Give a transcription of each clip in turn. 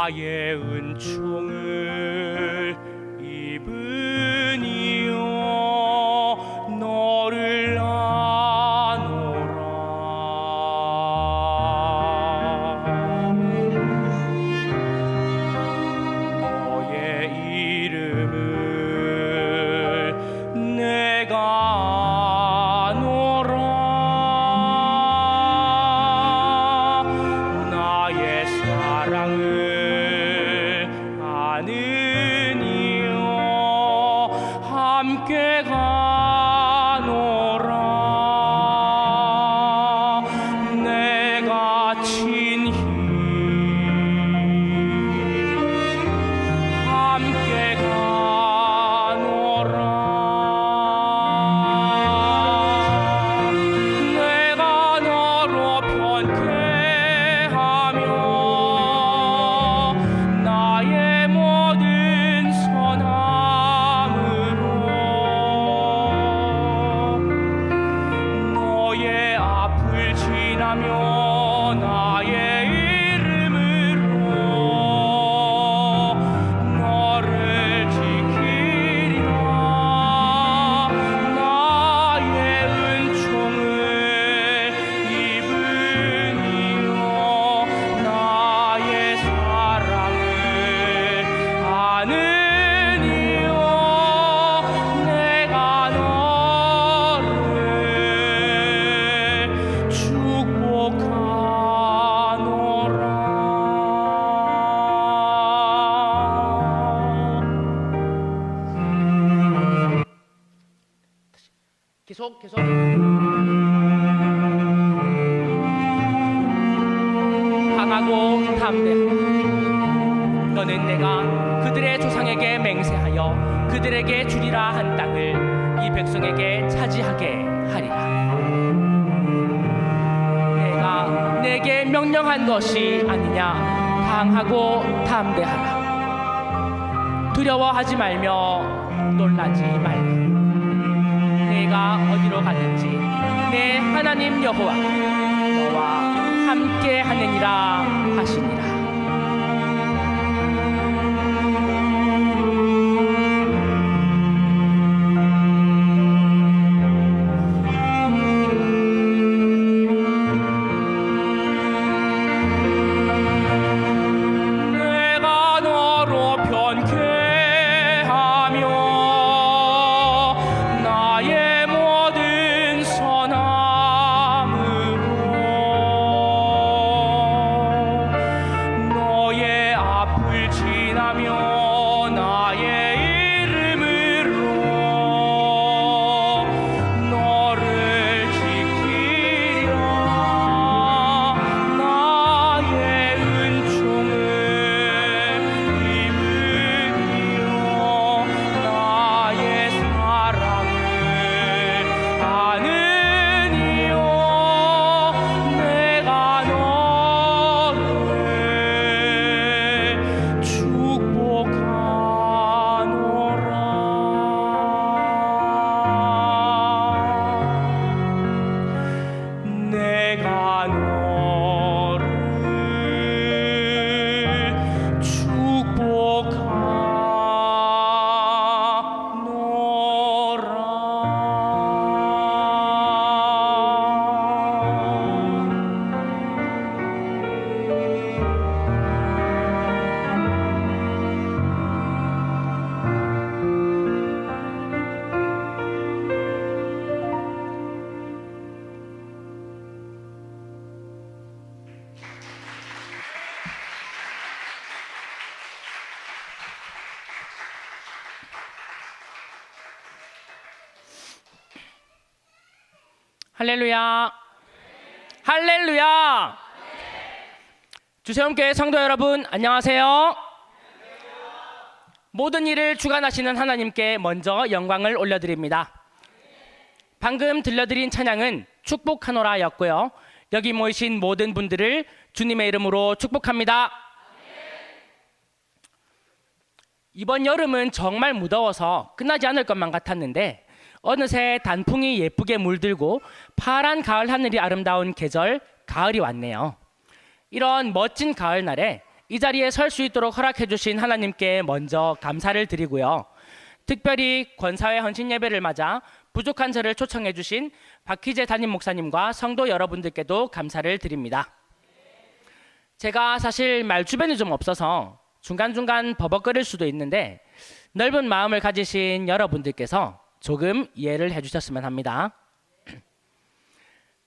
나의 은총을 입으니여 너를 아노라. 너의 이름을 내가 아노라. 나의 사랑을 아느니여 함께 가노라. 내가 친히 함께 가노라. 내가 너로 편케하며 나의 모든 선함으로 너의 앞을 지나며 나의 이름으로 너를 지키리라. 나의 은총을 입으니여 나의 사랑을 아느니여 내가 너를 축복하노라. 계속 강하고 담대하라. 너는 내가 그들의 조상에게 맹세하여 그들에게 주리라 한 땅을 이 백성에게 차지하게 하리라. 내가 내게 명령한 것이 아니냐. 강하고 담대하라. 두려워하지 말며 놀라지 말라. 내가 어디로 가든지 내 하나님 여호와 너와 함께 하느니라 하시니라. 내가 너로 편케하며 나의 모든 선함으로 너의 앞을 지나며 나의 이름으로 너를 지키리라. 나의 은총을 입으니여 나의 사랑을 아느니여 내가 너를 축복하노라. 내가 너를 할렐루야. 할렐루야. 주세움교회 성도 여러분 안녕하세요. 모든 일을 주관하시는 하나님께 먼저 영광을 올려드립니다. 방금 들려드린 찬양은 축복하노라 였고요. 여기 모이신 모든 분들을 주님의 이름으로 축복합니다. 이번 여름은 정말 무더워서 끝나지 않을 것만 같았는데 어느새 단풍이 예쁘게 물들고 파란 가을 하늘이 아름다운 계절 가을이 왔네요. 이런 멋진 가을날에 이 자리에 설 수 있도록 허락해 주신 하나님께 먼저 감사를 드리고요. 특별히 권사회 헌신 예배를 맞아 부족한 저를 초청해 주신 박희재 담임 목사님과 성도 여러분들께도 감사를 드립니다. 제가 사실 말 주변이 좀 없어서 중간중간 버벅거릴 수도 있는데 넓은 마음을 가지신 여러분들께서 조금 이해를 해주셨으면 합니다.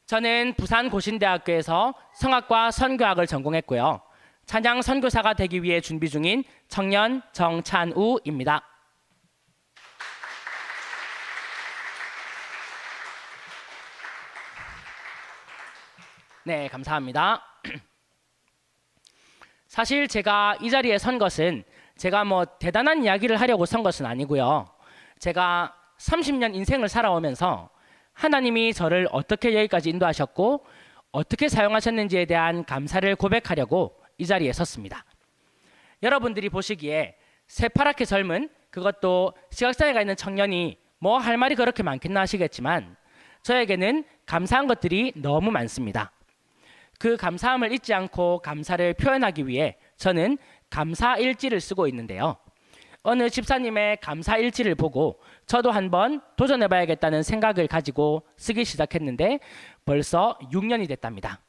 저는 부산 고신대학교에서 성악과 선교학을 전공했고요. 찬양 선교사가 되기 위해 준비 중인 청년 정찬우입니다. 네, 감사합니다. 사실 제가 이 자리에 선 것은 제가 뭐 대단한 이야기를 하려고 선 것은 아니고요. 제가 30년 인생을 살아오면서 하나님이 저를 어떻게 여기까지 인도하셨고 어떻게 사용하셨는지에 대한 감사를 고백하려고 이 자리에 섰습니다. 여러분들이 보시기에 새파랗게 젊은, 그것도 시각장애가 있는 청년이 뭐 할 말이 그렇게 많겠나 하시겠지만 저에게는 감사한 것들이 너무 많습니다. 그 감사함을 잊지 않고 감사를 표현하기 위해 저는 감사일지를 쓰고 있는데요. 어느 집사님의 감사일지를 보고 저도 한번 도전해봐야겠다는 생각을 가지고 쓰기 시작했는데 벌써 6년이 됐답니다.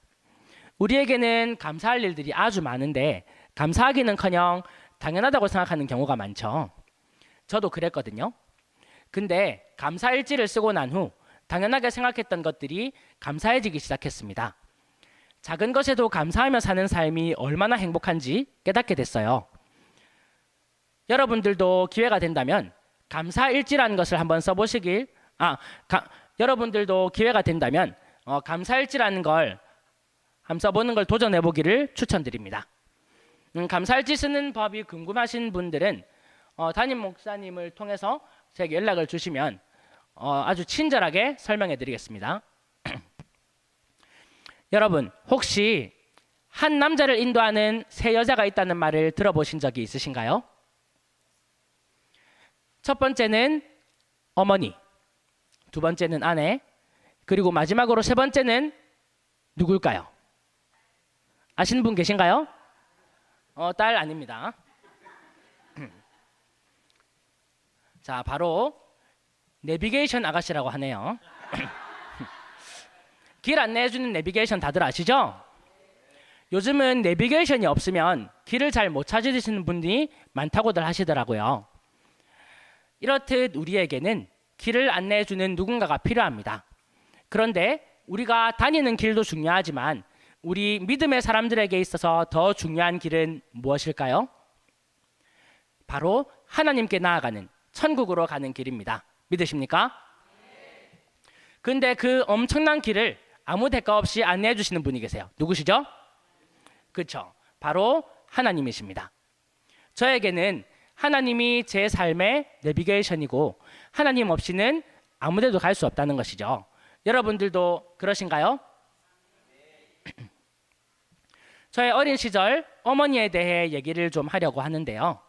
우리에게는 감사할 일들이 아주 많은데 감사하기는커녕 당연하다고 생각하는 경우가 많죠. 저도 그랬거든요. 근데 감사일지를 쓰고 난 후 당연하게 생각했던 것들이 감사해지기 시작했습니다. 작은 것에도 감사하며 사는 삶이 얼마나 행복한지 깨닫게 됐어요. 여러분들도 기회가 된다면 감사일지라는 것을 한번 써보시길, 여러분들도 기회가 된다면 감사일지라는 걸 한번 써보는 걸 도전해보기를 추천드립니다. 감사일지 쓰는 법이 궁금하신 분들은 담임 목사님을 통해서 제게 연락을 주시면 아주 친절하게 설명해 드리겠습니다. 여러분, 혹시 한 남자를 인도하는 세 여자가 있다는 말을 들어보신 적이 있으신가요? 첫 번째는 어머니, 두 번째는 아내, 그리고 마지막으로 세 번째는 누굴까요? 아시는 분 계신가요? 딸 아닙니다. 자, 바로 내비게이션 아가씨라고 하네요. 길 안내해주는 내비게이션 다들 아시죠? 요즘은 내비게이션이 없으면 길을 잘 못 찾으시는 분들이 많다고들 하시더라고요. 이렇듯 우리에게는 길을 안내해주는 누군가가 필요합니다. 그런데 우리가 다니는 길도 중요하지만 우리 믿음의 사람들에게 있어서 더 중요한 길은 무엇일까요? 바로 하나님께 나아가는 천국으로 가는 길입니다. 믿으십니까? 근데 그 엄청난 길을 아무 대가 없이 안내해 주시는 분이 계세요. 누구시죠? 그렇죠. 바로 하나님이십니다. 저에게는 하나님이 제 삶의 내비게이션이고 하나님 없이는 아무 데도 갈 수 없다는 것이죠. 여러분들도 그러신가요? 저의 어린 시절 어머니에 대해 얘기를 좀 하려고 하는데요.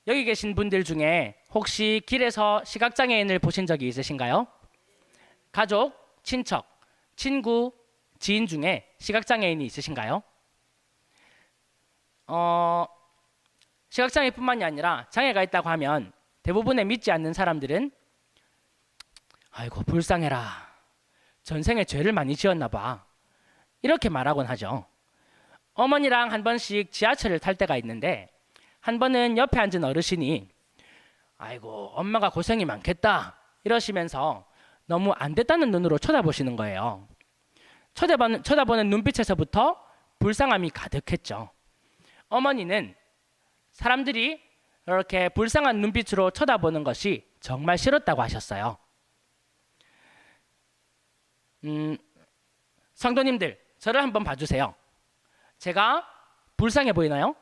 여기 계신 분들 중에 혹시 길에서 시각장애인을 보신 적이 있으신가요? 가족, 친척, 친구, 지인 중에 시각장애인이 있으신가요? 시각장애뿐만이 아니라 장애가 있다고 하면 대부분의 믿지 않는 사람들은 아이고 불쌍해라, 전생에 죄를 많이 지었나 봐, 이렇게 말하곤 하죠. 어머니랑 한 번씩 지하철을 탈 때가 있는데 한 번은 옆에 앉은 어르신이 아이고 엄마가 고생이 많겠다 이러시면서 너무 안 됐다는 눈으로 쳐다보시는 거예요. 쳐다보는 눈빛에서부터 불쌍함이 가득했죠. 어머니는 사람들이 이렇게 불쌍한 눈빛으로 쳐다보는 것이 정말 싫었다고 하셨어요. 성도님들, 저를 한번 봐주세요. 제가 불쌍해 보이나요?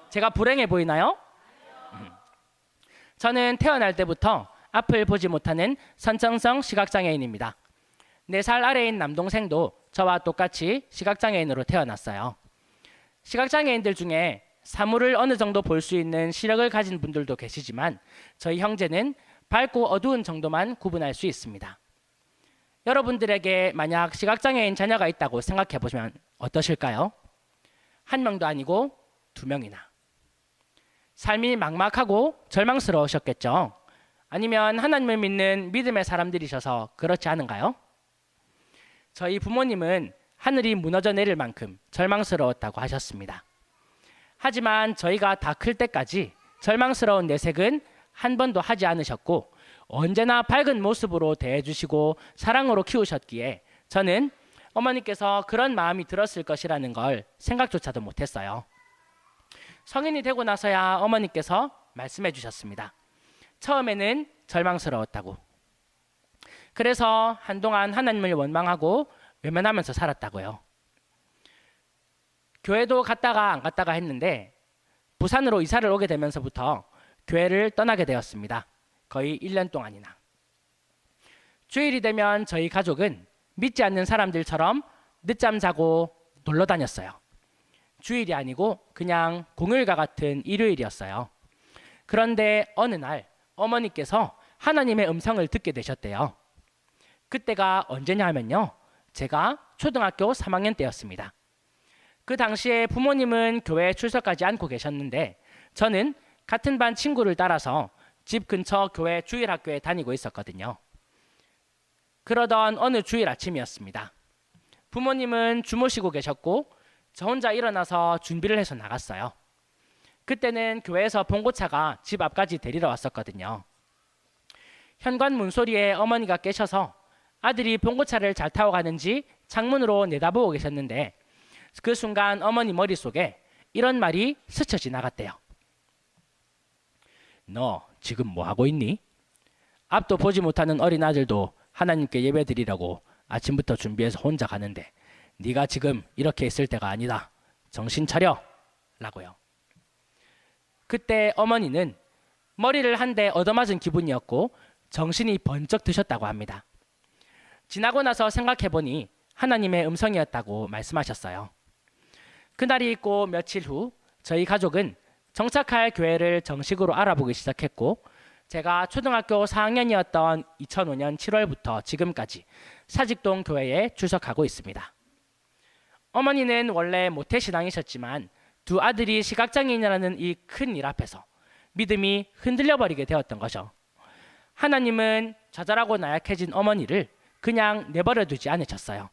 제가 불행해 보이나요? 저는 태어날 때부터 앞을 보지 못하는 선천성 시각장애인입니다. 4살 아래인 남동생도 저와 똑같이 시각장애인으로 태어났어요. 시각장애인들 중에 사물을 어느 정도 볼 수 있는 시력을 가진 분들도 계시지만 저희 형제는 밝고 어두운 정도만 구분할 수 있습니다. 여러분들에게 만약 시각장애인 자녀가 있다고 생각해 보시면 어떠실까요? 한 명도 아니고 2명이나. 삶이 막막하고 절망스러우셨겠죠. 아니면 하나님을 믿는 믿음의 사람들이셔서 그렇지 않은가요? 저희 부모님은 하늘이 무너져 내릴 만큼 절망스러웠다고 하셨습니다. 하지만 저희가 다 클 때까지 절망스러운 내색은 한 번도 하지 않으셨고 언제나 밝은 모습으로 대해주시고 사랑으로 키우셨기에 저는 어머니께서 그런 마음이 들었을 것이라는 걸 생각조차도 못했어요. 성인이 되고 나서야 어머니께서 말씀해 주셨습니다. 처음에는 절망스러웠다고. 그래서 한동안 하나님을 원망하고 외면하면서 살았다고요. 교회도 갔다가 안 갔다가 했는데 부산으로 이사를 오게 되면서부터 교회를 떠나게 되었습니다. 거의 1년 동안이나. 주일이 되면 저희 가족은 믿지 않는 사람들처럼 늦잠 자고 놀러 다녔어요. 주일이 아니고 그냥 공휴일과 같은 일요일이었어요. 그런데 어느 날 어머니께서 하나님의 음성을 듣게 되셨대요. 그때가 언제냐 하면요. 제가 초등학교 3학년 때였습니다. 그 당시에 부모님은 교회에 출석하지 않고 계셨는데 저는 같은 반 친구를 따라서 집 근처 교회 주일학교에 다니고 있었거든요. 그러던 어느 주일 아침이었습니다. 부모님은 주무시고 계셨고 저 혼자 일어나서 준비를 해서 나갔어요. 그때는 교회에서 봉고차가 집 앞까지 데리러 왔었거든요. 현관 문소리에 어머니가 깨셔서 아들이 봉고차를 잘 타고 가는지 창문으로 내다보고 계셨는데 그 순간 어머니 머릿속에 이런 말이 스쳐 지나갔대요. 너 지금 뭐 하고 있니? 앞도 보지 못하는 어린 아들도 하나님께 예배드리려고 아침부터 준비해서 혼자 가는데 네가 지금 이렇게 있을 때가 아니다. 정신 차려! 라고요. 그때 어머니는 머리를 한 대 얻어맞은 기분이었고 정신이 번쩍 드셨다고 합니다. 지나고 나서 생각해보니 하나님의 음성이었다고 말씀하셨어요. 그날이 있고 며칠 후 저희 가족은 정착할 교회를 정식으로 알아보기 시작했고 제가 초등학교 4학년이었던 2005년 7월부터 지금까지 사직동 교회에 출석하고 있습니다. 어머니는 원래 모태신앙이셨지만 두 아들이 시각장애인이라는 이 큰 일 앞에서 믿음이 흔들려버리게 되었던 거죠. 하나님은 좌절하고 나약해진 어머니를 그냥 내버려 두지 않으셨어요.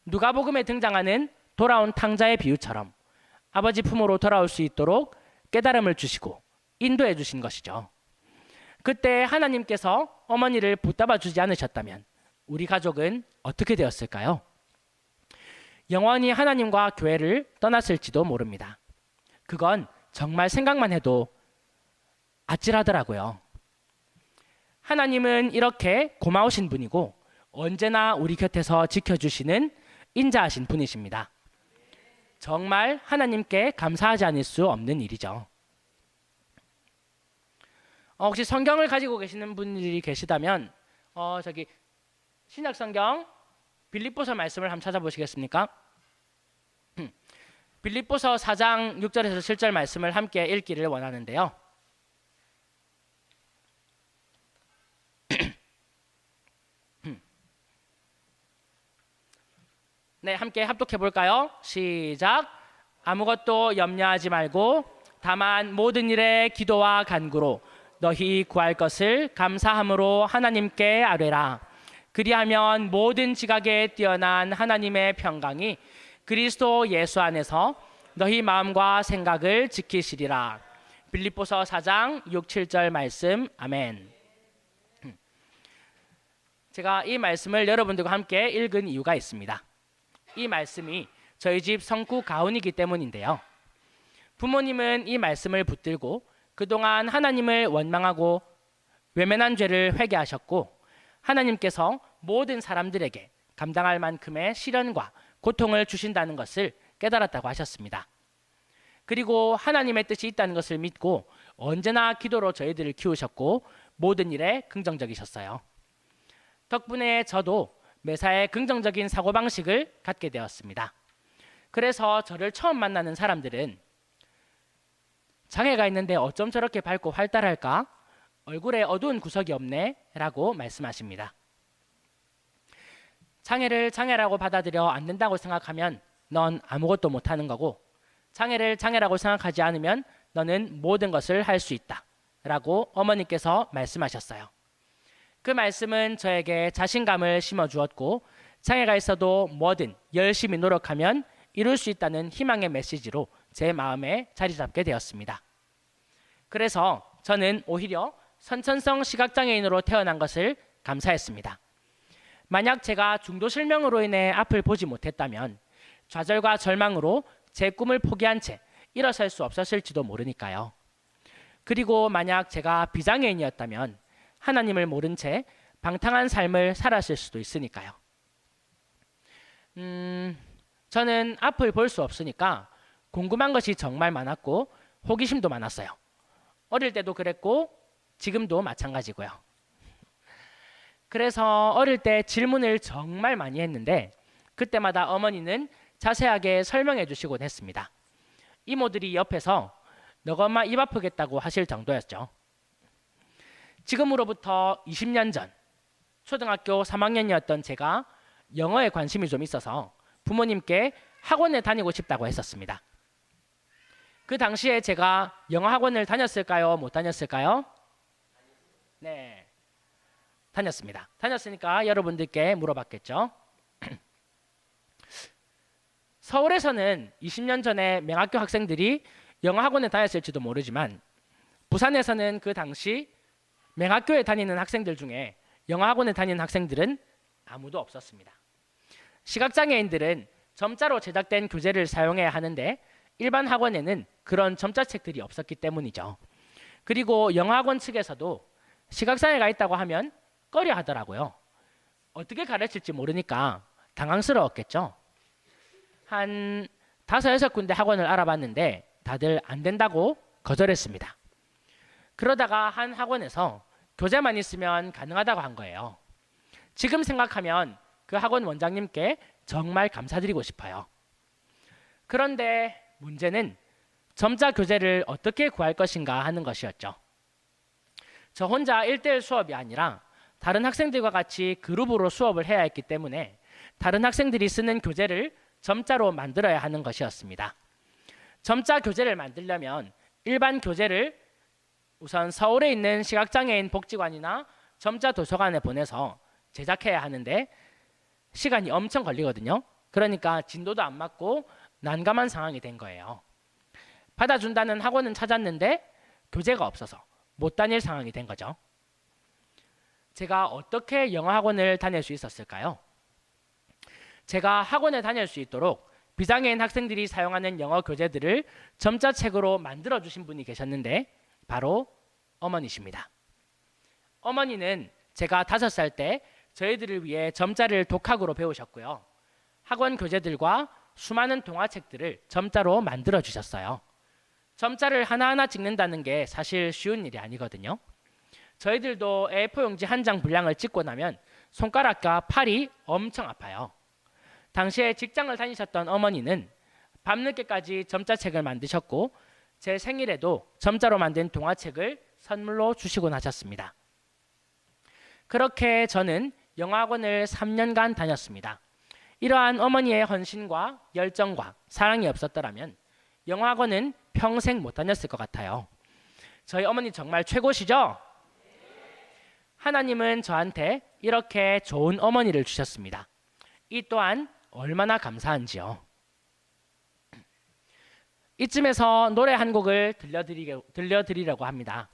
누가복음에 등장하는 돌아온 탕자의 비유처럼 아버지 품으로 돌아올 수 있도록 깨달음을 주시고 인도해 주신 것이죠. 그때 하나님께서 어머니를 붙잡아 주지 않으셨다면 우리 가족은 어떻게 되었을까요? 영원히 하나님과 교회를 떠났을지도 모릅니다. 그건 정말 생각만 해도 아찔하더라고요. 하나님은 이렇게 고마우신 분이고 언제나 우리 곁에서 지켜주시는 인자하신 분이십니다. 정말 하나님께 감사하지 않을 수 없는 일이죠. 혹시 성경을 가지고 계시는 분들이 계시다면 저기 신약 성경 빌립보서 말씀을 한번 찾아보시겠습니까? 빌립보서 4장 6절에서 7절 말씀을 함께 읽기를 원하는데요. 네, 함께 합독해 볼까요? 시작. 아무것도 염려하지 말고 다만 모든 일에 기도와 간구로 너희 구할 것을 감사함으로 하나님께 아뢰라. 그리하면 모든 지각에 뛰어난 하나님의 평강이 그리스도 예수 안에서 너희 마음과 생각을 지키시리라. 빌립보서 4장 6, 7절 말씀. 아멘. 제가 이 말씀을 여러분들과 함께 읽은 이유가 있습니다. 이 말씀이 저희 집 성구 가훈이기 때문인데요. 부모님은 이 말씀을 붙들고 그동안 하나님을 원망하고 외면한 죄를 회개하셨고 하나님께서 모든 사람들에게 감당할 만큼의 시련과 고통을 주신다는 것을 깨달았다고 하셨습니다. 그리고 하나님의 뜻이 있다는 것을 믿고 언제나 기도로 저희들을 키우셨고 모든 일에 긍정적이셨어요. 덕분에 저도 매사에 긍정적인 사고방식을 갖게 되었습니다. 그래서 저를 처음 만나는 사람들은 장애가 있는데 어쩜 저렇게 밝고 활달할까? 얼굴에 어두운 구석이 없네? 라고 말씀하십니다. 장애를 장애라고 받아들여 안 된다고 생각하면 넌 아무것도 못하는 거고 장애를 장애라고 생각하지 않으면 너는 모든 것을 할 수 있다 라고 어머니께서 말씀하셨어요. 그 말씀은 저에게 자신감을 심어주었고 장애가 있어도 뭐든 열심히 노력하면 이룰 수 있다는 희망의 메시지로 제 마음에 자리 잡게 되었습니다. 그래서 저는 오히려 선천성 시각장애인으로 태어난 것을 감사했습니다. 만약 제가 중도 실명으로 인해 앞을 보지 못했다면 좌절과 절망으로 제 꿈을 포기한 채 일어설 수 없었을지도 모르니까요. 그리고 만약 제가 비장애인이었다면 하나님을 모른 채 방탕한 삶을 살았을 수도 있으니까요. 저는 앞을 볼 수 없으니까 궁금한 것이 정말 많았고 호기심도 많았어요. 어릴 때도 그랬고 지금도 마찬가지고요. 그래서 어릴 때 질문을 정말 많이 했는데 그때마다 어머니는 자세하게 설명해 주시곤 했습니다. 이모들이 옆에서 너가 엄마 입 아프겠다고 하실 정도였죠. 지금으로부터 20년 전 초등학교 3학년이었던 제가 영어에 관심이 좀 있어서 부모님께 학원에 다니고 싶다고 했었습니다. 그 당시에 제가 영어 학원을 다녔을까요? 못 다녔을까요? 네, 다녔습니다. 다녔으니까 여러분들께 물어봤겠죠. 서울에서는 20년 전에 명학교 학생들이 영어 학원에 다녔을지도 모르지만 부산에서는 그 당시 명학교에 다니는 학생들 중에 영어 학원에 다니는 학생들은 아무도 없었습니다. 시각장애인들은 점자로 제작된 교재를 사용해야 하는데 일반 학원에는 그런 점자책들이 없었기 때문이죠. 그리고 영어 학원 측에서도 시각장애가 있다고 하면 꺼려 하더라고요. 어떻게 가르칠지 모르니까 당황스러웠겠죠. 한 5, 6군데 학원을 알아봤는데 다들 안 된다고 거절했습니다. 그러다가 한 학원에서 교재만 있으면 가능하다고 한 거예요. 지금 생각하면 그 학원 원장님께 정말 감사드리고 싶어요. 그런데 문제는 점자 교재를 어떻게 구할 것인가 하는 것이었죠. 저 혼자 1대1 수업이 아니라 다른 학생들과 같이 그룹으로 수업을 해야 했기 때문에 다른 학생들이 쓰는 교재를 점자로 만들어야 하는 것이었습니다. 점자 교재를 만들려면 일반 교재를 우선 서울에 있는 시각장애인 복지관이나 점자 도서관에 보내서 제작해야 하는데 시간이 엄청 걸리거든요. 그러니까 진도도 안 맞고 난감한 상황이 된 거예요. 받아준다는 학원은 찾았는데 교재가 없어서 못 다닐 상황이 된 거죠. 제가 어떻게 영어 학원을 다닐 수 있었을까요? 제가 학원에 다닐 수 있도록 비장애인 학생들이 사용하는 영어 교재들을 점자책으로 만들어 주신 분이 계셨는데 바로 어머니십니다. 어머니는 제가 5살 때 저희들을 위해 점자를 독학으로 배우셨고요. 학원 교재들과 수많은 동화책들을 점자로 만들어 주셨어요. 점자를 하나하나 찍는다는 게 사실 쉬운 일이 아니거든요. 저희들도 A4 용지 한 장 분량을 찍고 나면 손가락과 팔이 엄청 아파요. 당시에 직장을 다니셨던 어머니는 밤늦게까지 점자책을 만드셨고 제 생일에도 점자로 만든 동화책을 선물로 주시곤 하셨습니다. 그렇게 저는 영어학원을 3년간 다녔습니다. 이러한 어머니의 헌신과 열정과 사랑이 없었더라면 영어학원은 평생 못 다녔을 것 같아요. 저희 어머니 정말 최고시죠? 하나님은 저한테 이렇게 좋은 어머니를 주셨습니다. 이 또한 얼마나 감사한지요. 이쯤에서 노래 한 곡을 들려드리려고 합니다.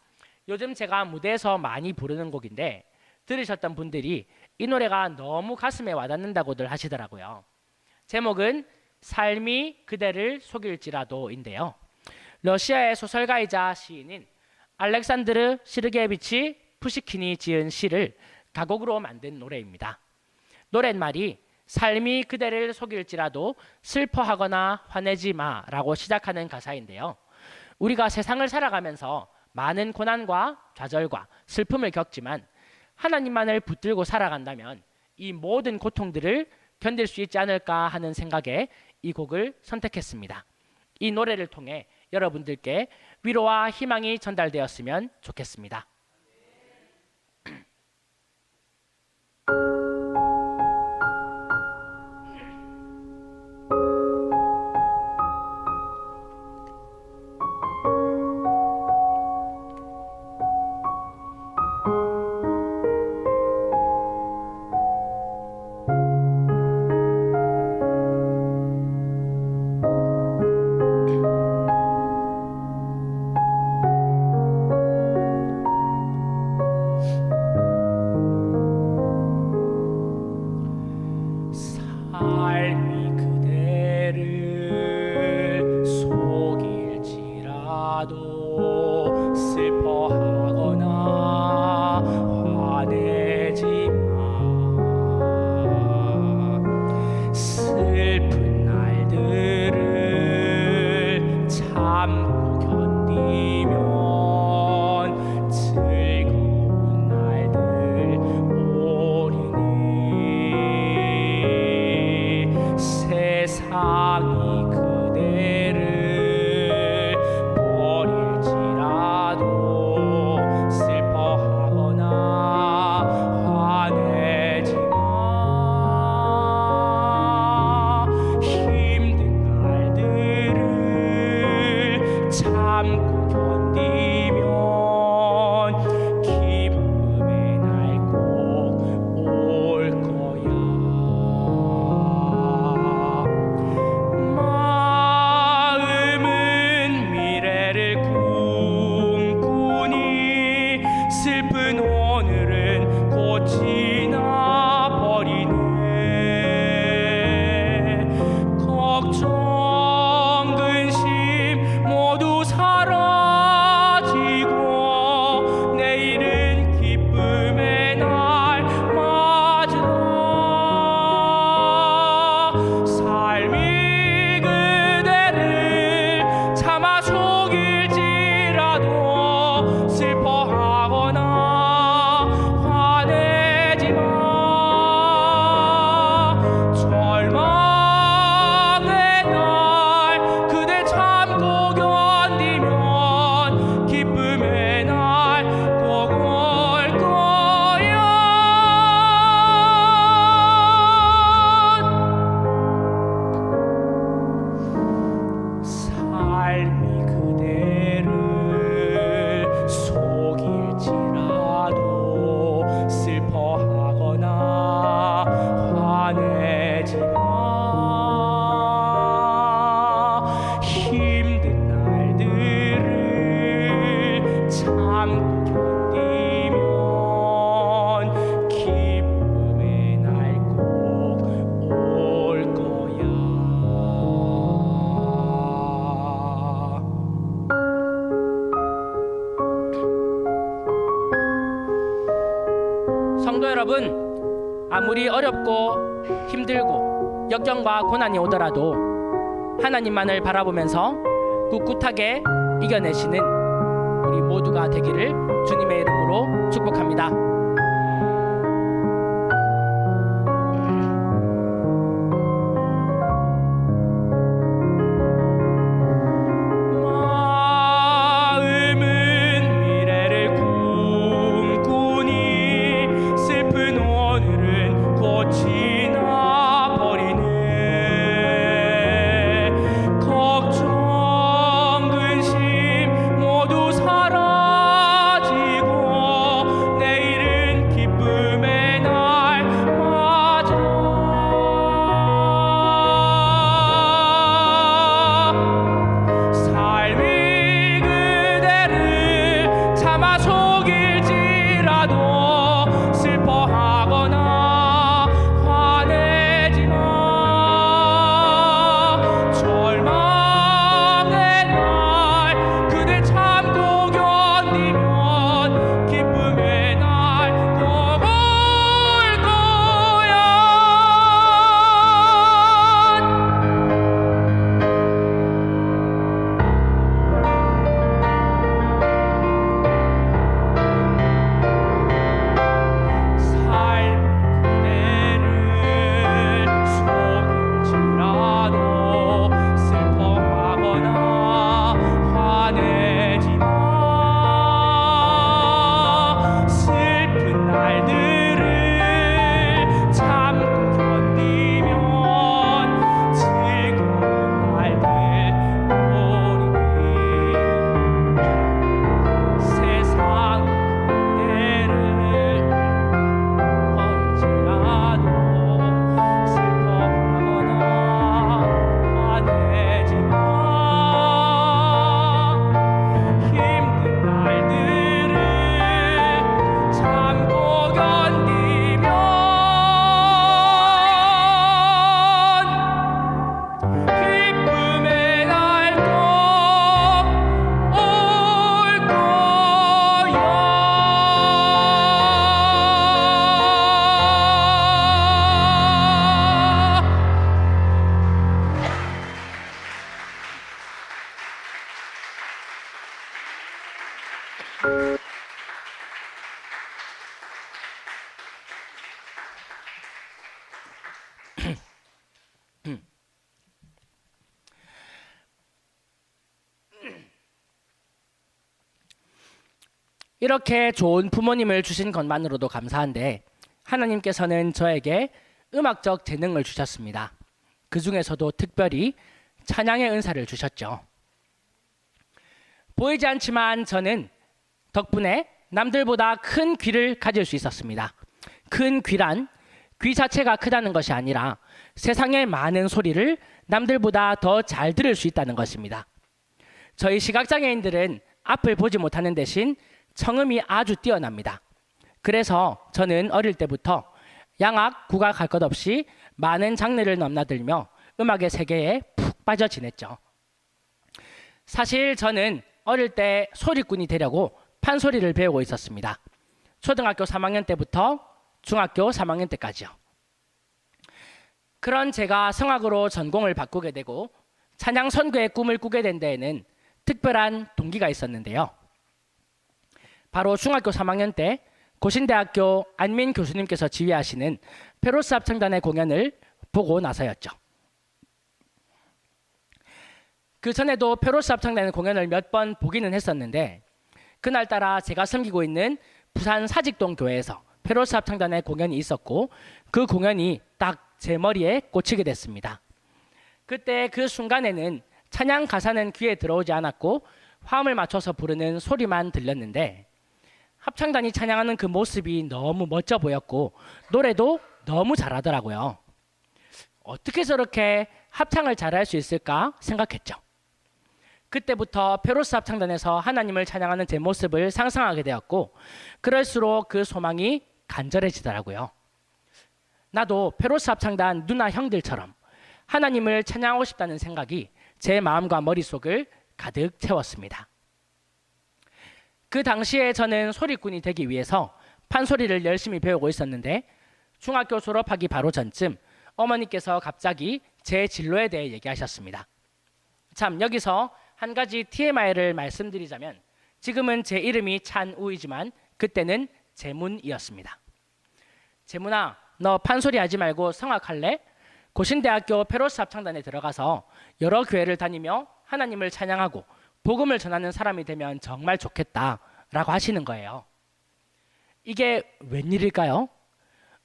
요즘 제가 무대에서 많이 부르는 곡인데 들으셨던 분들이 이 노래가 너무 가슴에 와닿는다고들 하시더라고요. 제목은 삶이 그대를 속일지라도인데요. 러시아의 소설가이자 시인인 알렉산드르 시르게비치 푸시킨이 지은 시를 가곡으로 만든 노래입니다. 노랫말이 삶이 그대를 속일지라도 슬퍼하거나 화내지 마라고 시작하는 가사인데요. 우리가 세상을 살아가면서 많은 고난과 좌절과 슬픔을 겪지만 하나님만을 붙들고 살아간다면 이 모든 고통들을 견딜 수 있지 않을까 하는 생각에 이 곡을 선택했습니다. 이 노래를 통해 여러분들께 위로와 희망이 전달되었으면 좋겠습니다. 삶이 그대를 속일지라도 슬퍼하거나 화내지 마. 슬픈 날들을 참고 견디면 즐거운 날들 오리니. 세상이 그대를 버릴지라도 슬퍼하거나 화내지 마. 힘든 날들을 참고 견디면 기쁨의 날 꼭 올 거야. 마음은 미래를 꿈꾸니 슬픈 오늘은 곧 지나버리네. 걱정 근심 모두 사라지고 내일은 기쁨의 날 맞으라. 삶이 그대를 참아 속일지라도 슬퍼하거나 화내지 마. 절망의 날 그대 참고 견디면 기쁨의 날 꼭 올 거야. 삶이 그대를 속일지라도 슬퍼하거나 화내지 마. 힘든 날들을 참고 견디면 기쁨의 날 꼭 올 거야. 성도 여러분, 아무리 어렵고 힘들고 역경과 고난이 오더라도 하나님만을 바라보면서 꿋꿋하게 이겨내시는 우리 모두가 되기를 주님의 이름으로 축복합니다. 마음은 미래를 꿈꾸니 슬픈 오늘은 곧 지나버리네. 걱정 근심 모두 사라지고 내일은 이렇게 좋은 부모님을 주신 것만으로도 감사한데 하나님께서는 저에게 음악적 재능을 주셨습니다. 그 중에서도 특별히 찬양의 은사를 주셨죠. 보이지 않지만 저는 덕분에 남들보다 큰 귀를 가질 수 있었습니다. 큰 귀란 귀 자체가 크다는 것이 아니라 세상의 많은 소리를 남들보다 더 잘 들을 수 있다는 것입니다. 저희 시각장애인들은 앞을 보지 못하는 대신 청음이 아주 뛰어납니다. 그래서 저는 어릴 때부터 양악, 국악 할 것 없이 많은 장르를 넘나들며 음악의 세계에 푹 빠져 지냈죠. 사실 저는 어릴 때 소리꾼이 되려고 판소리를 배우고 있었습니다. 초등학교 3학년 때부터 중학교 3학년 때까지요. 그런 제가 성악으로 전공을 바꾸게 되고 찬양 선교의 꿈을 꾸게 된 데에는 특별한 동기가 있었는데요. 바로 중학교 3학년 때 고신대학교 안민 교수님께서 지휘하시는 페로스 합창단의 공연을 보고 나서였죠. 그 전에도 페로스 합창단의 공연을 몇 번 보기는 했었는데 그날따라 제가 섬기고 있는 부산 사직동 교회에서 페로스 합창단의 공연이 있었고 그 공연이 딱 제 머리에 꽂히게 됐습니다. 그때 그 순간에는 찬양 가사는 귀에 들어오지 않았고 화음을 맞춰서 부르는 소리만 들렸는데 합창단이 찬양하는 그 모습이 너무 멋져 보였고 노래도 너무 잘하더라고요. 어떻게 저렇게 합창을 잘할 수 있을까 생각했죠. 그때부터 페로스 합창단에서 하나님을 찬양하는 제 모습을 상상하게 되었고 그럴수록 그 소망이 간절해지더라고요. 나도 페로스 합창단 누나 형들처럼 하나님을 찬양하고 싶다는 생각이 제 마음과 머릿속을 가득 채웠습니다. 그 당시에 저는 소리꾼이 되기 위해서 판소리를 열심히 배우고 있었는데 중학교 졸업하기 바로 전쯤 어머니께서 갑자기 제 진로에 대해 얘기하셨습니다. 참 여기서 한 가지 TMI를 말씀드리자면 지금은 제 이름이 찬우이지만 그때는 재문이었습니다. 재문아, 너 판소리 하지 말고 성악할래? 고신대학교 페로스 합창단에 들어가서 여러 교회를 다니며 하나님을 찬양하고 복음을 전하는 사람이 되면 정말 좋겠다라고 하시는 거예요. 이게 웬일일까요?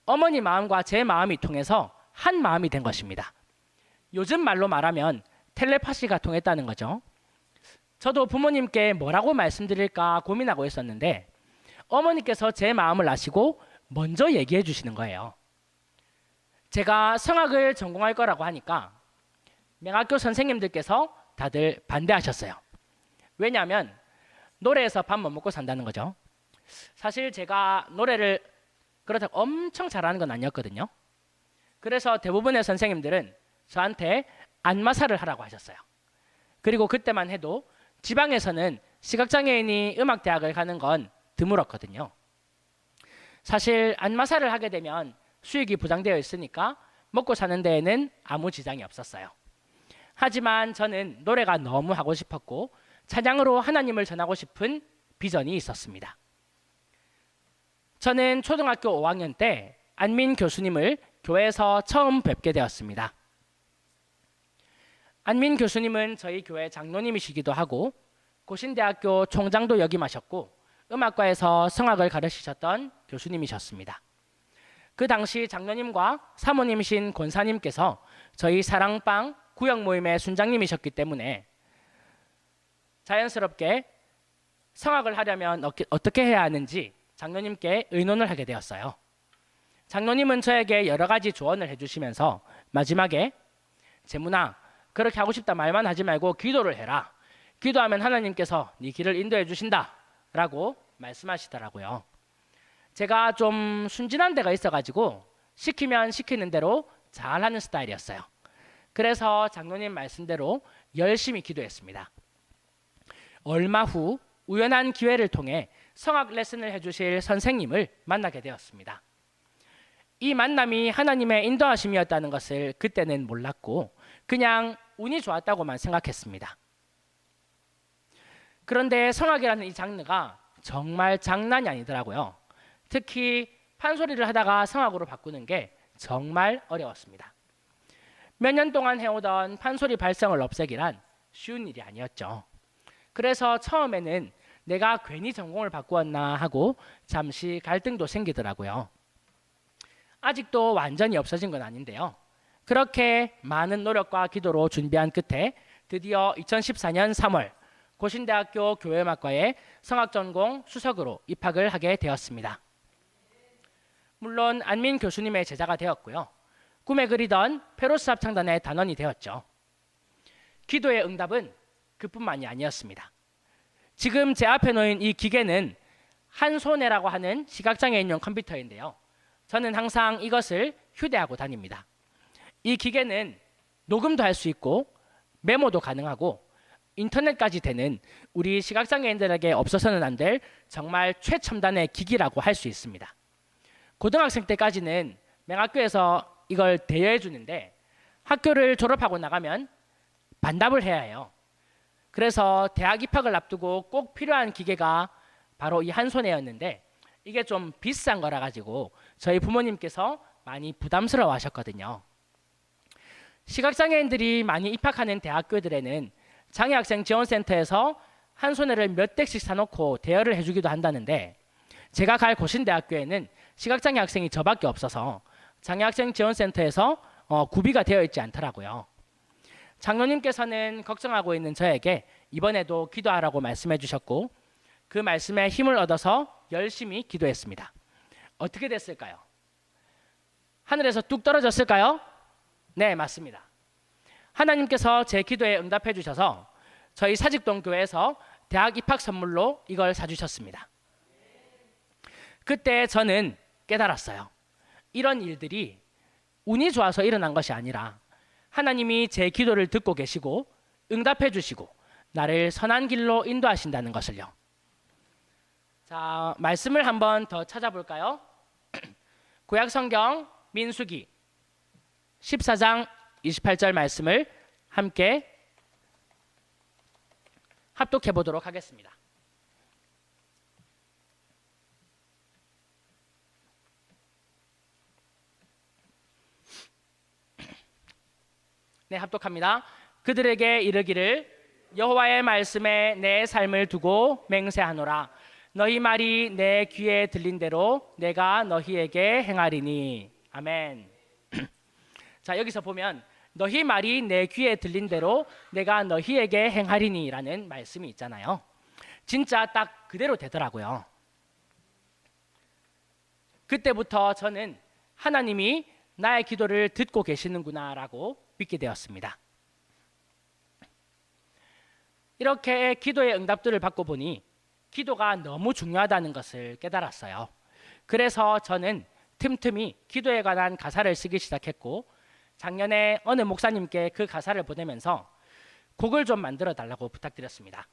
어머니 마음과 제 마음이 통해서 한 마음이 된 것입니다. 요즘 말로 말하면 텔레파시가 통했다는 거죠. 저도 부모님께 뭐라고 말씀드릴까 고민하고 있었는데 어머니께서 제 마음을 아시고 먼저 얘기해 주시는 거예요. 제가 성악을 전공할 거라고 하니까 맹학교 선생님들께서 다들 반대하셨어요. 왜냐하면 노래에서 밥 못 먹고 산다는 거죠. 사실 제가 노래를 그렇다고 엄청 잘하는 건 아니었거든요. 그래서 대부분의 선생님들은 저한테 안마사를 하라고 하셨어요. 그리고 그때만 해도 지방에서는 시각장애인이 음악대학을 가는 건 드물었거든요. 사실 안마사를 하게 되면 수익이 보장되어 있으니까 먹고 사는 데에는 아무 지장이 없었어요. 하지만 저는 노래가 너무 하고 싶었고 찬양으로 하나님을 전하고 싶은 비전이 있었습니다. 저는 초등학교 5학년 때 안민 교수님을 교회에서 처음 뵙게 되었습니다. 안민 교수님은 저희 교회 장로님이시기도 하고 고신대학교 총장도 역임하셨고 음악과에서 성악을 가르치셨던 교수님이셨습니다. 그 당시 장로님과 사모님이신 권사님께서 저희 사랑방 구역 모임의 순장님이셨기 때문에 자연스럽게 성악을 하려면 어떻게 해야 하는지 장로님께 의논을 하게 되었어요. 장로님은 저에게 여러 가지 조언을 해주시면서 마지막에 재문아, 그렇게 하고 싶다 말만 하지 말고 기도를 해라. 기도하면 하나님께서 네 길을 인도해 주신다 라고 말씀하시더라고요. 제가 좀 순진한 데가 있어가지고 시키면 시키는 대로 잘하는 스타일이었어요. 그래서 장로님 말씀대로 열심히 기도했습니다. 얼마 후 우연한 기회를 통해 성악 레슨을 해주실 선생님을 만나게 되었습니다. 이 만남이 하나님의 인도하심이었다는 것을 그때는 몰랐고 그냥 운이 좋았다고만 생각했습니다. 그런데 성악이라는 이 장르가 정말 장난이 아니더라고요. 특히 판소리를 하다가 성악으로 바꾸는 게 정말 어려웠습니다. 몇 년 동안 해오던 판소리 발성을 없애기란 쉬운 일이 아니었죠. 그래서 처음에는 내가 괜히 전공을 바꾸었나 하고 잠시 갈등도 생기더라고요. 아직도 완전히 없어진 건 아닌데요. 그렇게 많은 노력과 기도로 준비한 끝에 드디어 2014년 3월 고신대학교 교회음악과에 성악전공 수석으로 입학을 하게 되었습니다. 물론 안민 교수님의 제자가 되었고요. 꿈에 그리던 페로스 합창단의 단원이 되었죠. 기도의 응답은 그뿐만이 아니었습니다. 지금 제 앞에 놓인 이 기계는 한손해라고 하는 시각장애인용 컴퓨터인데요. 저는 항상 이것을 휴대하고 다닙니다. 이 기계는 녹음도 할 수 있고 메모도 가능하고 인터넷까지 되는 우리 시각장애인들에게 없어서는 안 될 정말 최첨단의 기기라고 할 수 있습니다. 고등학생 때까지는 맹학교에서 이걸 대여해 주는데 학교를 졸업하고 나가면 반납을 해야 해요. 그래서 대학 입학을 앞두고 꼭 필요한 기계가 바로 이 한손해였는데 이게 좀 비싼 거라 가지고 저희 부모님께서 많이 부담스러워 하셨거든요. 시각장애인들이 많이 입학하는 대학교들에는 장애학생 지원센터에서 한손해를 몇 대씩 사놓고 대여를 해주기도 한다는데 제가 갈 고신대학교에는 시각장애 학생이 저밖에 없어서 장애학생 지원센터에서 구비가 되어 있지 않더라고요. 장로님께서는 걱정하고 있는 저에게 이번에도 기도하라고 말씀해 주셨고 그 말씀에 힘을 얻어서 열심히 기도했습니다. 어떻게 됐을까요? 하늘에서 뚝 떨어졌을까요? 네, 맞습니다. 하나님께서 제 기도에 응답해 주셔서 저희 사직동 교회에서 대학 입학 선물로 이걸 사주셨습니다. 그때 저는 깨달았어요. 이런 일들이 운이 좋아서 일어난 것이 아니라 하나님이 제 기도를 듣고 계시고 응답해 주시고 나를 선한 길로 인도하신다는 것을요. 자, 말씀을 한번 더 찾아볼까요? 구약성경 민수기 14장 28절 말씀을 함께 합독해 보도록 하겠습니다. 네, 합독합니다. 그들에게 이르기를 여호와의 말씀에 내 삶을 두고 맹세하노라. 너희 말이 내 귀에 들린 대로 내가 너희에게 행하리니. 아멘. 자, 여기서 보면 너희 말이 내 귀에 들린 대로 내가 너희에게 행하리니 라는 말씀이 있잖아요. 진짜 딱 그대로 되더라고요. 그때부터 저는 하나님이 나의 기도를 듣고 계시는구나 라고 믿게 되었습니다. 이렇게 기도의 응답들을 받고 보니 기도가 너무 중요하다는 것을 깨달았어요. 그래서 저는 틈틈이 기도에 관한 가사를 쓰기 시작했고 작년에 어느 목사님께 그 가사를 보내면서 곡을 좀 만들어 달라고 부탁드렸습니다.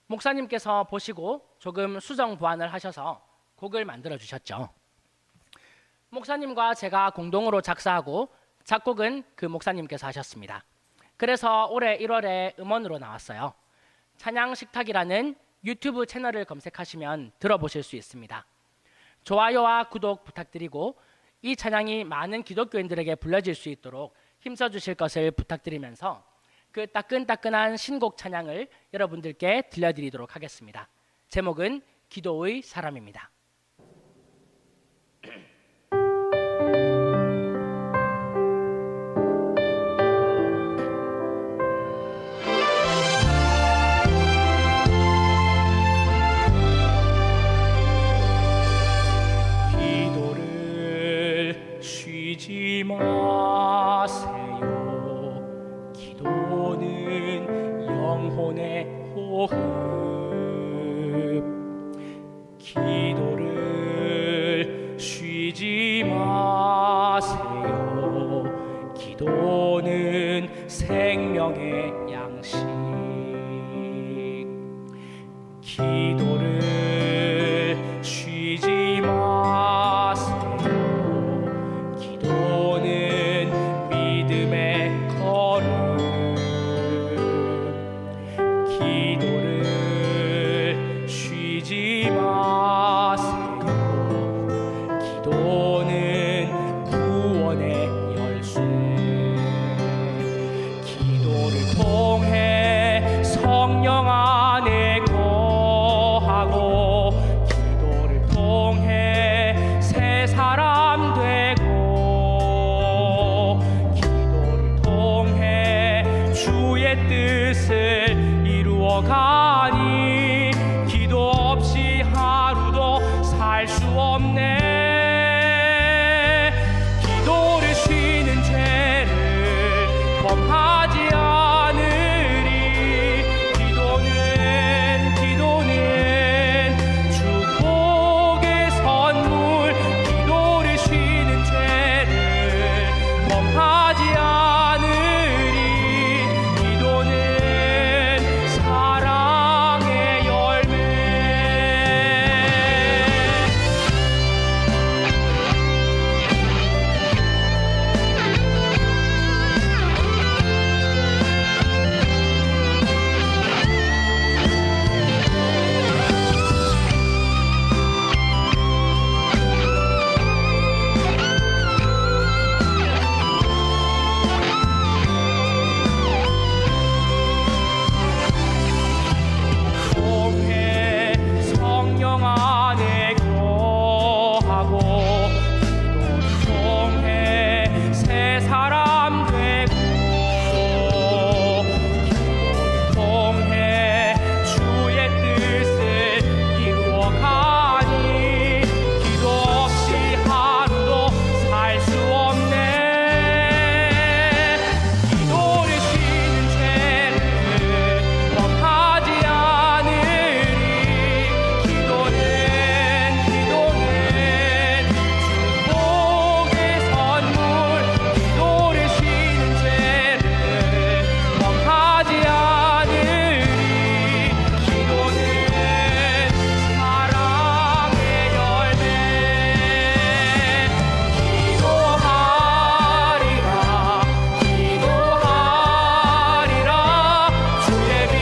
목사님께서 보시고 조금 수정 보완을 하셔서 곡을 만들어 주셨죠. 목사님과 제가 공동으로 작사하고 작곡은 그 목사님께서 하셨습니다. 그래서 올해 1월에 음원으로 나왔어요. 찬양식탁이라는 유튜브 채널을 검색하시면 들어보실 수 있습니다. 좋아요와 구독 부탁드리고 이 찬양이 많은 기독교인들에게 불려질 수 있도록 힘써 주실 것을 부탁드리면서 그 따끈따끈한 신곡 찬양을 여러분들께 들려드리도록 하겠습니다. 제목은 기도의 사람입니다. 기도를 쉬지 마세요. 기도는 영혼의 호흡. 기도를 쉬지 마세요. 기도는 생명의 양식. 기도를 쉬지 마세요. 기도는 믿음의 걸음. 기도를 쉬지 마세요. 기도는 이루어가니 기도 없이 하루도 살 수 없네. 기도를 쉬는 죄를 범하지 않으리. 기도는 축복의 선물. 기도를 쉬는 죄를 범하지 않으리. 기도는 사랑의 열매. 통해 성령 안에 거하고 기도를 통해 새 사람 되고 기도를 통해 주의 뜻을 이루어가니 기도 없이 하루도 살 수 없네. 기도를 쉬는 죄를 범하지 않으리. 기도는 축복의 선물. 기도를 쉬는 죄를 범하지 않으리. 기도는 사랑의 열매. 기도하리라 주의 빛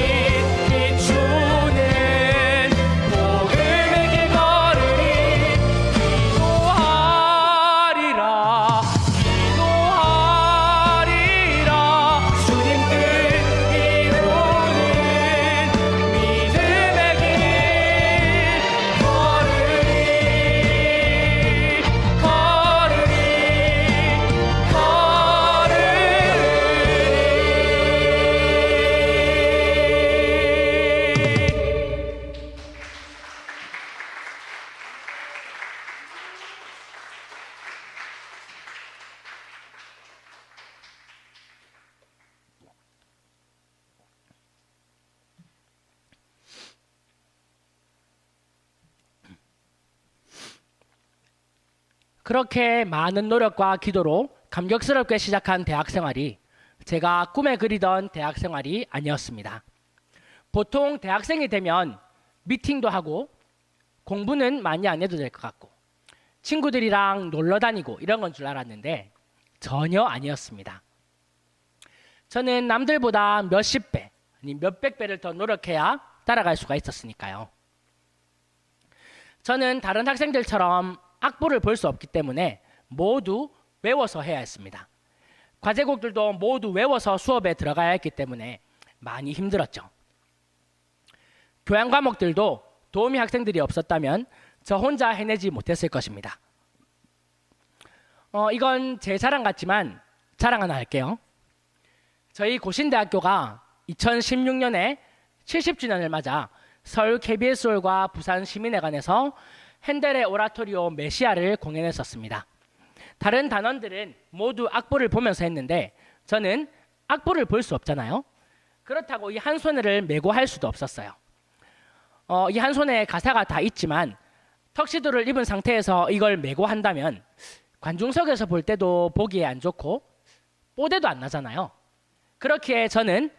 비추는 복음의 길 걸으리. 기도하리라 주님 뜻 이루는 믿음의 길 걸으리. 그렇게 많은 노력과 기도로 감격스럽게 시작한 대학 생활이 제가 꿈에 그리던 대학 생활이 아니었습니다. 보통 대학생이 되면 미팅도 하고 공부는 많이 안 해도 될 것 같고 친구들이랑 놀러 다니고 이런 건 줄 알았는데 전혀 아니었습니다. 저는 남들보다 몇십 배, 아니 몇백 배를 더 노력해야 따라갈 수가 있었으니까요. 저는 다른 학생들처럼 악보를 볼 수 없기 때문에 모두 외워서 해야 했습니다. 과제곡들도 모두 외워서 수업에 들어가야 했기 때문에 많이 힘들었죠. 교양 과목들도 도우미 학생들이 없었다면 저 혼자 해내지 못했을 것입니다. 이건 제 자랑 같지만 자랑 하나 할게요. 저희 고신대학교가 2016년에 70주년을 맞아 서울 KBS홀과 부산 시민회관에서 핸델의 오라토리오 메시아를 공연했었습니다. 다른 단원들은 모두 악보를 보면서 했는데 저는 악보를 볼 수 없잖아요. 그렇다고 이 한 손을 메고 할 수도 없었어요. 이 한 손에 가사가 다 있지만 턱시도를 입은 상태에서 이걸 메고 한다면 관중석에서 볼 때도 보기에 안 좋고 뽀대도 안 나잖아요. 그렇기에 저는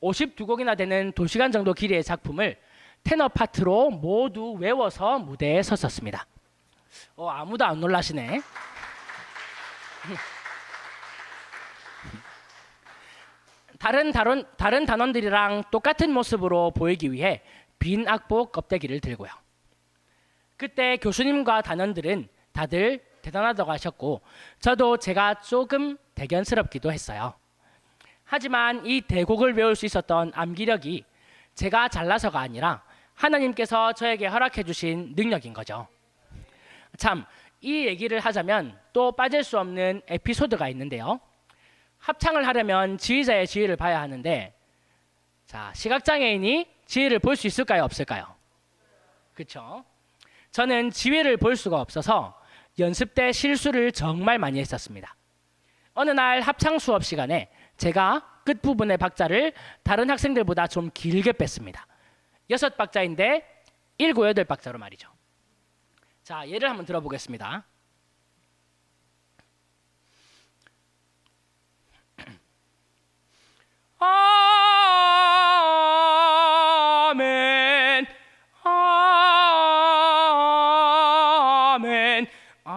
52곡이나 되는 2시간 정도 길이의 작품을 테너 파트로 모두 외워서 무대에 섰었습니다. 아무도 안 놀라시네. 다른 단원들이랑 똑같은 모습으로 보이기 위해 빈 악보 껍데기를 들고요. 그때 교수님과 단원들은 다들 대단하다고 하셨고 저도 제가 조금 대견스럽기도 했어요. 하지만 이 대곡을 외울 수 있었던 암기력이 제가 잘나서가 아니라 하나님께서 저에게 허락해 주신 능력인 거죠. 참, 이 얘기를 하자면 또 빠질 수 없는 에피소드가 있는데요. 합창을 하려면 지휘자의 지휘를 봐야 하는데, 자, 시각장애인이 지혜를 볼 수 있을까요? 없을까요? 그렇죠? 저는 지혜를 볼 수가 없어서 연습 때 실수를 정말 많이 했었습니다. 어느 날 합창 수업 시간에 제가 끝부분의 박자를 다른 학생들보다 좀 길게 뺐습니다. 6박자인데 7, 8박자로 말이죠. 자, 예를 한번 들어보겠습니다. 아멘, 아멘, 아멘,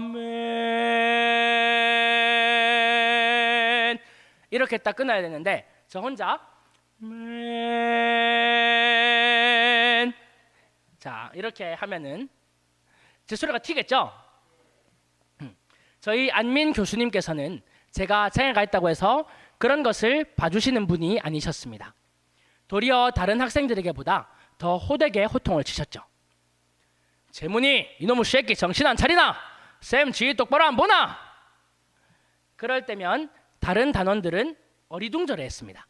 아멘. 이렇게 딱 끊어야 되는데 저 혼자 맨. 자, 이렇게 하면은 제 소리가 튀겠죠? 저희 안민 교수님께서는 제가 장애가 있다고 해서 그런 것을 봐주시는 분이 아니셨습니다. 도리어 다른 학생들에게보다 더 호되게 호통을 치셨죠. 재문이 이놈의 새끼 정신 안 차리나? 쌤 지휘 똑바로 안 보나? 그럴 때면 다른 단원들은 어리둥절해했습니다.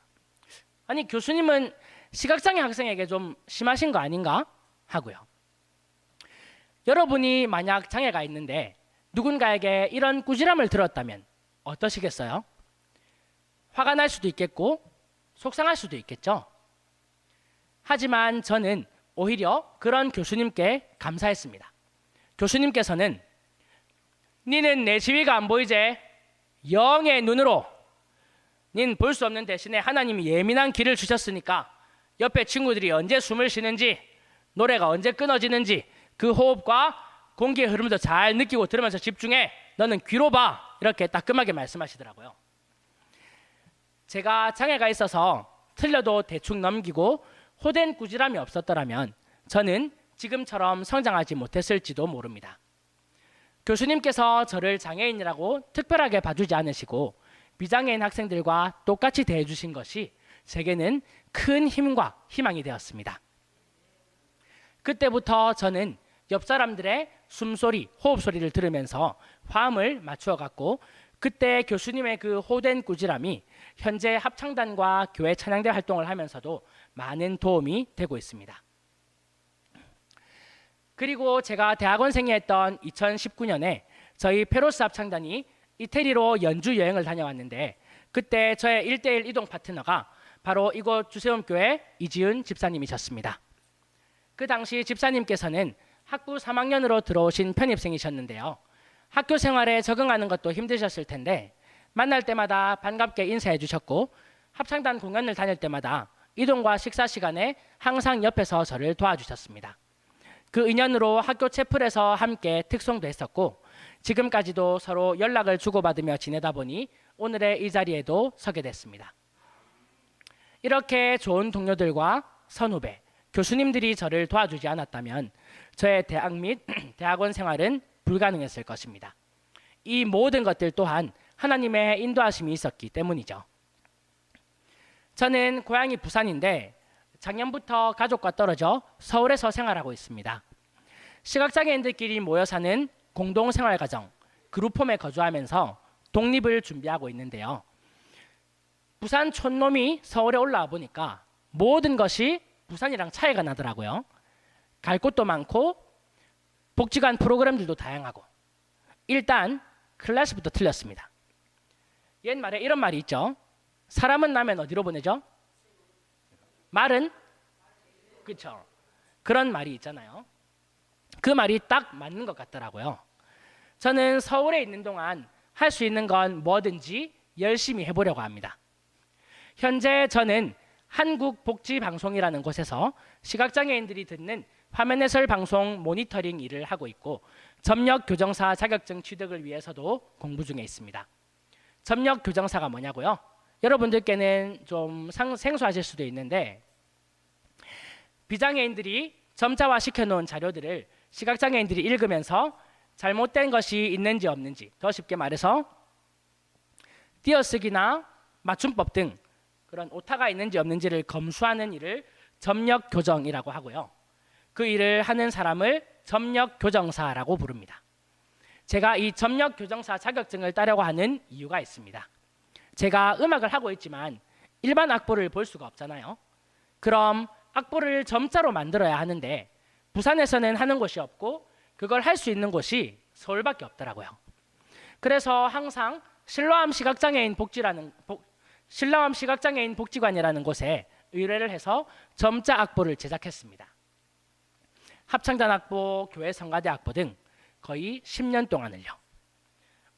아니, 교수님은 시각장애 학생에게 좀 심하신 거 아닌가? 하고요. 여러분이 만약 장애가 있는데 누군가에게 이런 꾸지람을 들었다면 어떠시겠어요? 화가 날 수도 있겠고 속상할 수도 있겠죠. 하지만 저는 오히려 그런 교수님께 감사했습니다. 교수님께서는 니는 내 지위가 안 보이제? 영의 눈으로 닌 볼 수 없는 대신에 하나님이 예민한 귀를 주셨으니까 옆에 친구들이 언제 숨을 쉬는지, 노래가 언제 끊어지는지 그 호흡과 공기의 흐름도 잘 느끼고 들으면서 집중해. 너는 귀로 봐. 이렇게 따끔하게 말씀하시더라고요. 제가 장애가 있어서 틀려도 대충 넘기고 호된 꾸지람이 없었더라면 저는 지금처럼 성장하지 못했을지도 모릅니다. 교수님께서 저를 장애인이라고 특별하게 봐주지 않으시고 비장애인 학생들과 똑같이 대해주신 것이 제게는 큰 힘과 희망이 되었습니다. 그때부터 저는 옆 사람들의 숨소리, 호흡소리를 들으면서 화음을 맞추어 갔고 그때 교수님의 그 호된 꾸지람이 현재 합창단과 교회 찬양대 활동을 하면서도 많은 도움이 되고 있습니다. 그리고 제가 대학원생이 했던 2019년에 저희 페로스 합창단이 이태리로 연주 여행을 다녀왔는데 그때 저의 1:1 이동 파트너가 바로 이곳 주세움교회 이지은 집사님이셨습니다. 그 당시 집사님께서는 학부 3학년으로 들어오신 편입생이셨는데요. 학교 생활에 적응하는 것도 힘드셨을 텐데 만날 때마다 반갑게 인사해 주셨고 합창단 공연을 다닐 때마다 이동과 식사 시간에 항상 옆에서 저를 도와주셨습니다. 그 인연으로 학교 채플에서 함께 특송도 했었고 지금까지도 서로 연락을 주고받으며 지내다 보니 오늘의 이 자리에도 서게 됐습니다. 이렇게 좋은 동료들과 선후배, 교수님들이 저를 도와주지 않았다면 저의 대학 및 대학원 생활은 불가능했을 것입니다. 이 모든 것들 또한 하나님의 인도하심이 있었기 때문이죠. 저는 고향이 부산인데 작년부터 가족과 떨어져 서울에서 생활하고 있습니다. 시각장애인들끼리 모여 사는 공동생활가정, 그룹홈에 거주하면서 독립을 준비하고 있는데요. 부산 촌놈이 서울에 올라와 보니까 모든 것이 부산이랑 차이가 나더라고요. 갈 곳도 많고 복지관 프로그램들도 다양하고 일단 클래스부터 틀렸습니다. 옛말에 이런 말이 있죠. 사람은 나면 어디로 보내죠? 말은? 그렇죠. 그런 말이 있잖아요. 그 말이 딱 맞는 것 같더라고요. 저는 서울에 있는 동안 할 수 있는 건 뭐든지 열심히 해보려고 합니다. 현재 저는 한국복지방송이라는 곳에서 시각장애인들이 듣는 화면 해설 방송 모니터링 일을 하고 있고 점력교정사 자격증 취득을 위해서도 공부 중에 있습니다. 점력교정사가 뭐냐고요? 여러분들께는 좀 생소하실 수도 있는데 비장애인들이 점자화 시켜놓은 자료들을 시각장애인들이 읽으면서 잘못된 것이 있는지 없는지, 더 쉽게 말해서 띄어쓰기나 맞춤법 등 그런 오타가 있는지 없는지를 검수하는 일을 점력교정이라고 하고요. 그 일을 하는 사람을 점력 교정사라고 부릅니다. 제가 이 점력 교정사 자격증을 따려고 하는 이유가 있습니다. 제가 음악을 하고 있지만 일반 악보를 볼 수가 없잖아요. 그럼 악보를 점자로 만들어야 하는데 부산에서는 하는 곳이 없고 그걸 할 수 있는 곳이 서울밖에 없더라고요. 그래서 항상 신라암 시각장애인 복지관이라는 곳에 의뢰를 해서 점자 악보를 제작했습니다. 합창단 악보, 교회 성가대 악보 등 거의 10년 동안을요.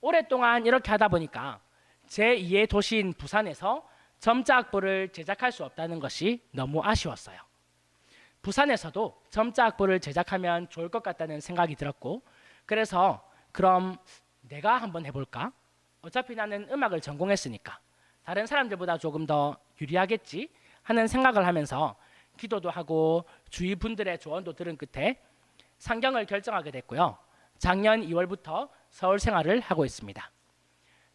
오랫동안 이렇게 하다 보니까 제2의 도시인 부산에서 점자 악보를 제작할 수 없다는 것이 너무 아쉬웠어요. 부산에서도 점자 악보를 제작하면 좋을 것 같다는 생각이 들었고, 그래서 그럼 내가 한번 해볼까? 어차피 나는 음악을 전공했으니까 다른 사람들보다 조금 더 유리하겠지 하는 생각을 하면서 기도도 하고 주위 분들의 조언도 들은 끝에 상경을 결정하게 됐고요. 작년 2월부터 서울 생활을 하고 있습니다.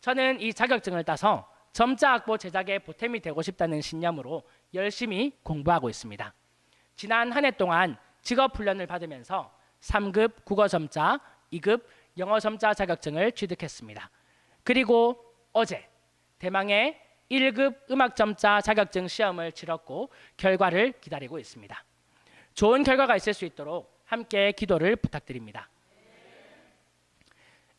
저는 이 자격증을 따서 점자 악보 제작에 보탬이 되고 싶다는 신념으로 열심히 공부하고 있습니다. 지난 한 해 동안 직업 훈련을 받으면서 3급 국어 점자, 2급 영어 점자 자격증을 취득했습니다. 그리고 어제 대망의 1급 음악 점자 자격증 시험을 치렀고 결과를 기다리고 있습니다. 좋은 결과가 있을 수 있도록 함께 기도를 부탁드립니다.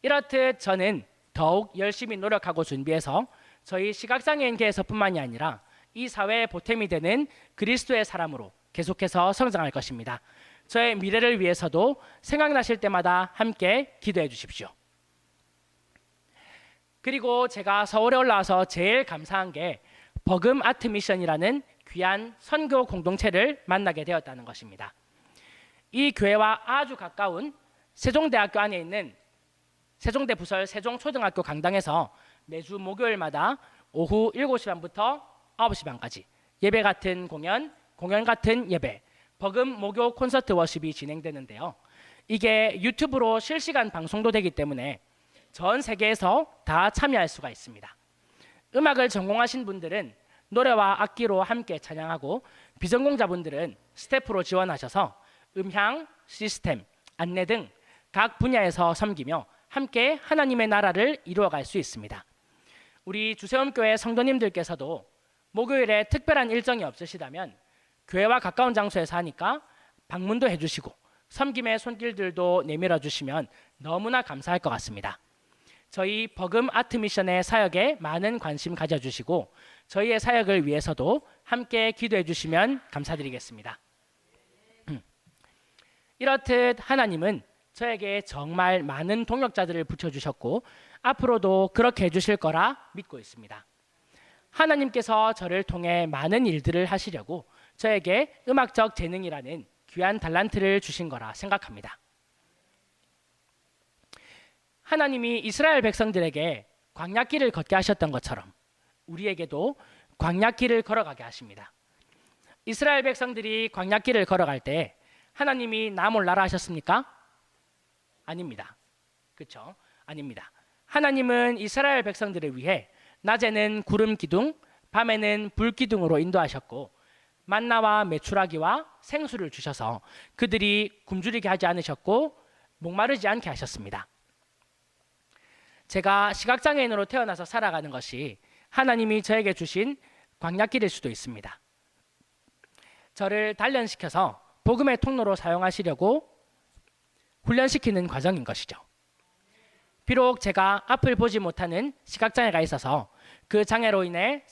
이렇듯 저는 더욱 열심히 노력하고 준비해서 저희 시각장애인계에서뿐만이 아니라 이 사회에 보탬이 되는 그리스도의 사람으로 계속해서 성장할 것입니다. 저의 미래를 위해서도 생각나실 때마다 함께 기도해 주십시오. 그리고 제가 서울에 올라와서 제일 감사한 게 버금 아트 미션이라는 귀한 선교 공동체를 만나게 되었다는 것입니다. 이 교회와 아주 가까운 세종대학교 안에 있는 세종대 부설 세종초등학교 강당에서 매주 목요일마다 오후 7시 반부터 9시 반까지 예배 같은 공연 같은 예배, 버금 목요 콘서트 워십이 진행되는데요. 이게 유튜브로 실시간 방송도 되기 때문에 전 세계에서 다 참여할 수가 있습니다. 음악을 전공하신 분들은 노래와 악기로 함께 찬양하고 비전공자분들은 스태프로 지원하셔서 음향, 시스템, 안내 등 각 분야에서 섬기며 함께 하나님의 나라를 이루어갈 수 있습니다. 우리 주세움교회 성도님들께서도 목요일에 특별한 일정이 없으시다면 교회와 가까운 장소에서 하니까 방문도 해주시고 섬김의 손길들도 내밀어 주시면 너무나 감사할 것 같습니다. 저희 버금 아트 미션의 사역에 많은 관심 가져주시고 저희의 사역을 위해서도 함께 기도해 주시면 감사드리겠습니다. 이렇듯 하나님은 저에게 정말 많은 동역자들을 붙여주셨고 앞으로도 그렇게 해주실 거라 믿고 있습니다. 하나님께서 저를 통해 많은 일들을 하시려고 저에게 음악적 재능이라는 귀한 달란트를 주신 거라 생각합니다. 하나님이 이스라엘 백성들에게 광야길을 걷게 하셨던 것처럼 우리에게도 광야길을 걸어가게 하십니다. 이스라엘 백성들이 광야길을 걸어갈 때 하나님이 나 몰라라 하셨습니까? 아닙니다. 그렇죠? 아닙니다. 하나님은 이스라엘 백성들을 위해 낮에는 구름 기둥, 밤에는 불 기둥으로 인도하셨고 만나와 메추라기와 생수를 주셔서 그들이 굶주리게 하지 않으셨고 목마르지 않게 하셨습니다. 제가 시각장애인으로 태어나서 살아가는 것이 하나님이 저에게 주신 광야길일 수도 있습니다. 저를 단련시켜서 복음의 통로로 사용하시려고 훈련시키는 과정인 것이죠. 비록 제가 앞을 보지 못하는 시각장애가 있어서 그 장애로 인해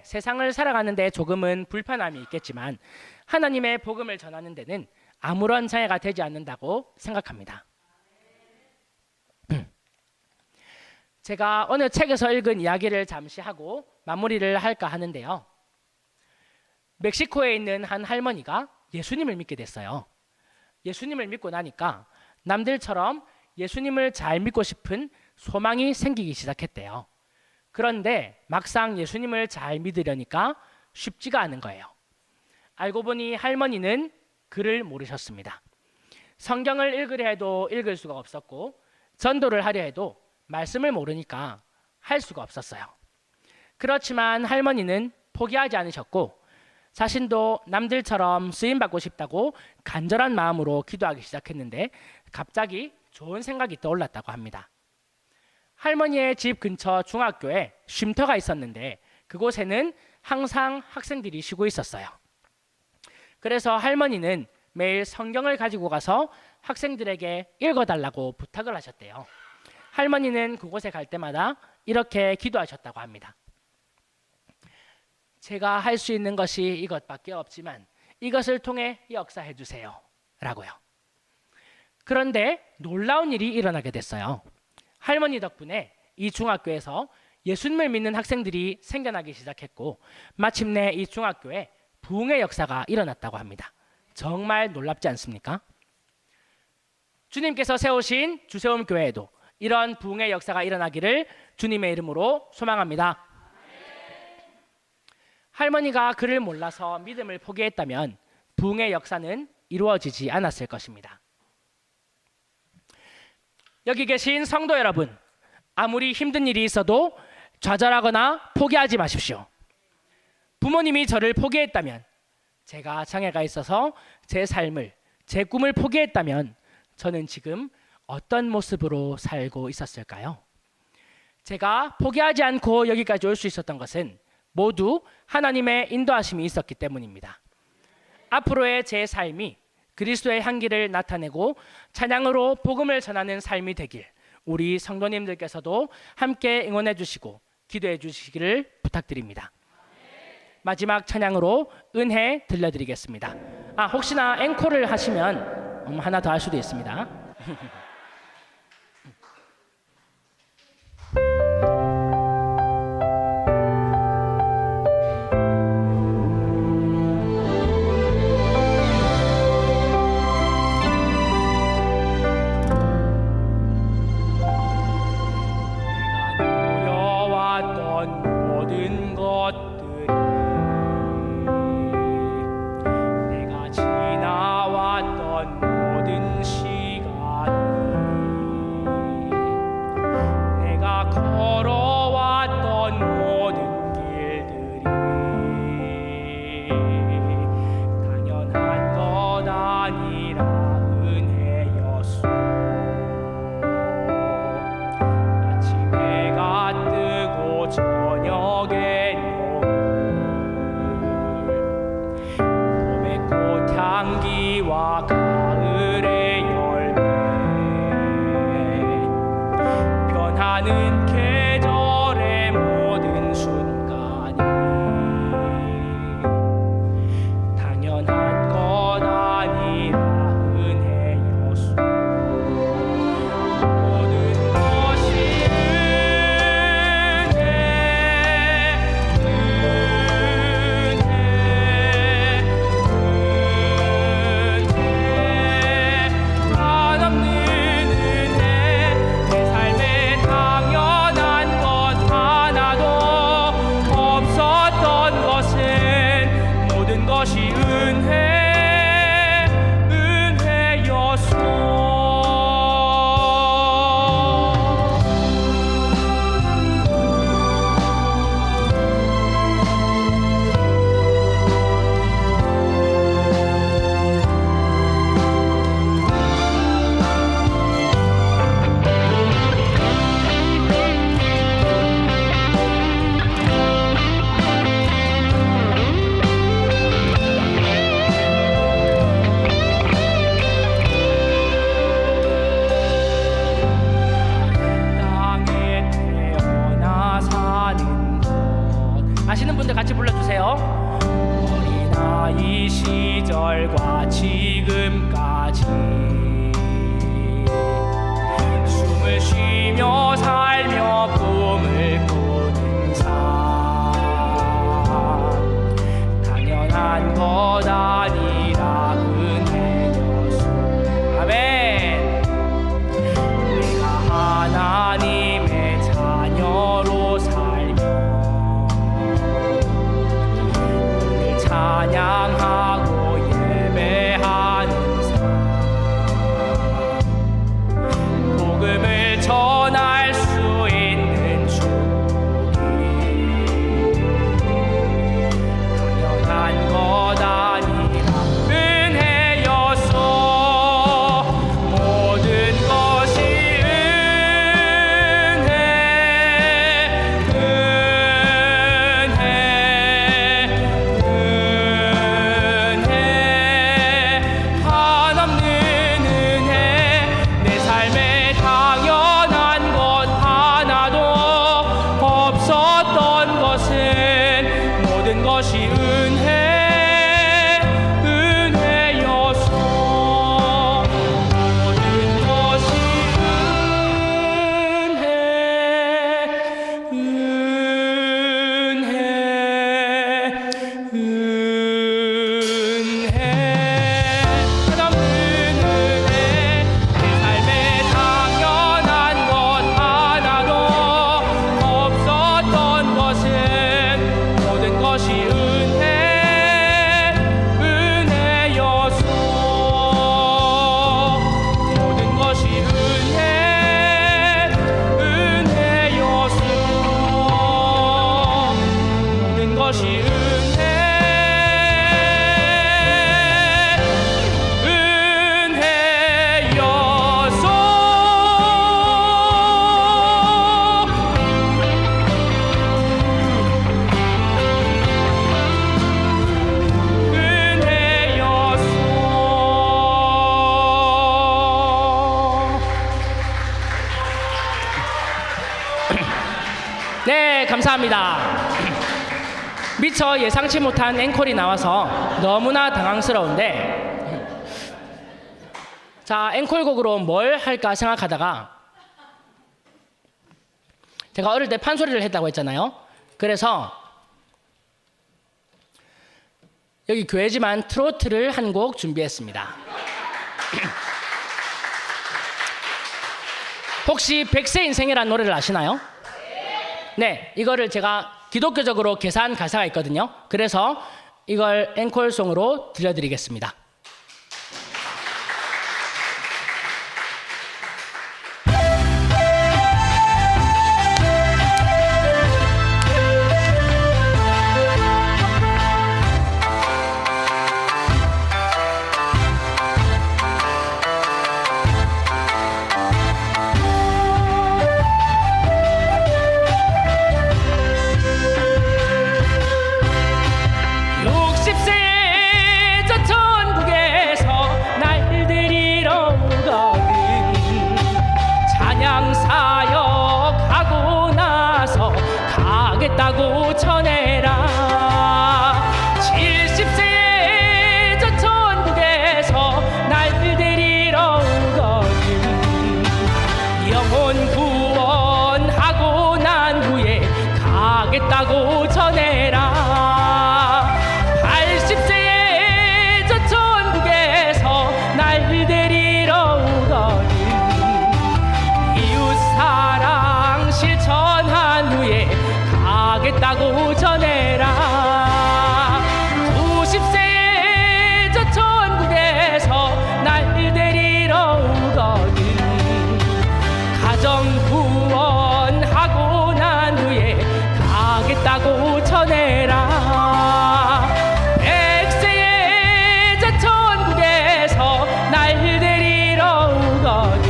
세상을 살아가는 데 조금은 불편함이 있겠지만 하나님의 복음을 전하는 데는 아무런 장애가 되지 않는다고 생각합니다. 제가 어느 책에서 읽은 이야기를 잠시 하고 마무리를 할까 하는데요. 멕시코에 있는 한 할머니가 예수님을 믿게 됐어요. 예수님을 믿고 나니까 남들처럼 예수님을 잘 믿고 싶은 소망이 생기기 시작했대요. 그런데 막상 예수님을 잘 믿으려니까 쉽지가 않은 거예요. 알고 보니 할머니는 글을 모르셨습니다. 성경을 읽으려 해도 읽을 수가 없었고 전도를 하려 해도 말씀을 모르니까 할 수가 없었어요. 그렇지만 할머니는 포기하지 않으셨고 자신도 남들처럼 쓰임받고 싶다고 간절한 마음으로 기도하기 시작했는데 갑자기 좋은 생각이 떠올랐다고 합니다. 할머니의 집 근처 중학교에 쉼터가 있었는데 그곳에는 항상 학생들이 쉬고 있었어요. 그래서 할머니는 매일 성경을 가지고 가서 학생들에게 읽어달라고 부탁을 하셨대요. 할머니는 그곳에 갈 때마다 이렇게 기도하셨다고 합니다. 제가 할 수 있는 것이 이것밖에 없지만 이것을 통해 역사해 주세요 라고요. 그런데 놀라운 일이 일어나게 됐어요. 할머니 덕분에 이 중학교에서 예수님을 믿는 학생들이 생겨나기 시작했고 마침내 이 중학교에 부흥의 역사가 일어났다고 합니다. 정말 놀랍지 않습니까? 주님께서 세우신 주세움교회에도 이런 부흥의 역사가 일어나기를 주님의 이름으로 소망합니다. 할머니가 그를 몰라서 믿음을 포기했다면 부흥의 역사는 이루어지지 않았을 것입니다. 여기 계신 성도 여러분, 아무리 힘든 일이 있어도 좌절하거나 포기하지 마십시오. 부모님이 저를 포기했다면, 제가 장애가 있어서 제 삶을, 제 꿈을 포기했다면 저는 지금 어떤 모습으로 살고 있었을까요? 제가 포기하지 않고 여기까지 올 수 있었던 것은 모두 하나님의 인도하심이 있었기 때문입니다. 앞으로의 제 삶이 그리스도의 향기를 나타내고 찬양으로 복음을 전하는 삶이 되길 우리 성도님들께서도 함께 응원해 주시고 기도해 주시기를 부탁드립니다. 마지막 찬양으로 은혜 들려드리겠습니다. 혹시나 앵콜을 하시면 하나 더 할 수도 있습니다. 아시는 분들 같이 불러주세요. 어린아이 시절과 지금까지 숨을 쉬며 살며 꿈을 꾸는 삶 당연한 것 아니라 은혜였소. 아멘. 내가 하나님의 자녀로 찬양하고 예배하는 삶 감사합니다. 미처 예상치 못한 앵콜이 나와서 너무나 당황스러운데, 자, 앵콜곡으로 뭘 할까 생각하다가 제가 어릴 때 판소리를 했다고 했잖아요. 그래서 여기 교회지만 트로트를 한 곡 준비했습니다. 혹시 백세 인생이라는 노래를 아시나요? 네, 이거를 제가 기독교적으로 계산 가사가 있거든요. 그래서 이걸 앵콜송으로 들려드리겠습니다. 다고 전해라. 70세에 저 천국에서 날 데리러 오거든. 영혼 구원하고 난 후에 가겠다고 전해라. 80세에 저 천국에서 날 데리러 오거든. 이웃 사랑 실천한 후에 가겠다고 전해라. 90세에 저 천국에서 날 데리러 오거든. 가정 구원하고 난 후에 가겠다고 전해라. 100세에 저 천국에서 날 데리러 오거든.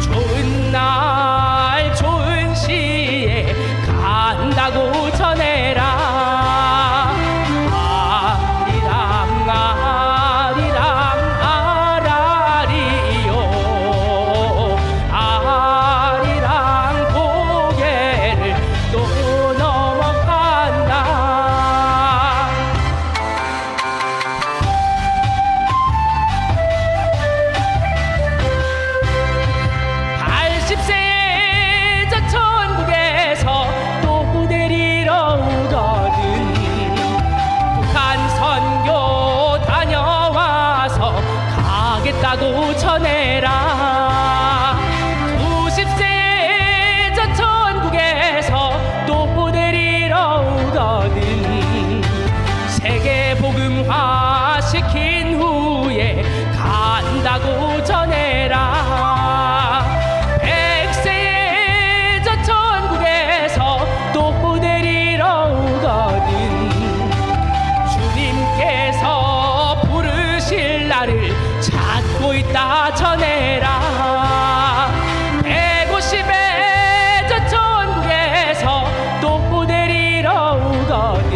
좋은 날 좋은 시에 간다고 전해라. 아리랑 아리랑 아라리요. 아리랑 고개를 또 넘어간다. 80세에 저 천국에서 또 데리러 오거든. 북한 선교 다녀와서 가겠다고 전해라. 90세에 저 천국에서 또 데리러 오거든. 세계 복음화 시킨 후에 간다고 전해라. 100세에 저 천국에서 또 데리러 오거든. 주님께서 부르실 나를 찾고 있다 전해라. 150에 저 천국에서 또 데리러 오거든.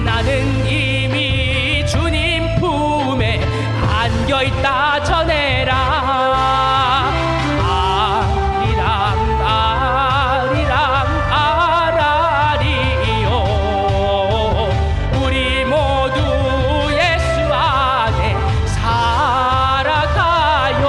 나는 이미 주님 품에 안겨있다 전해라. 아리랑 아리랑 아라리요. 우리 모두 예수 안에 살아가요.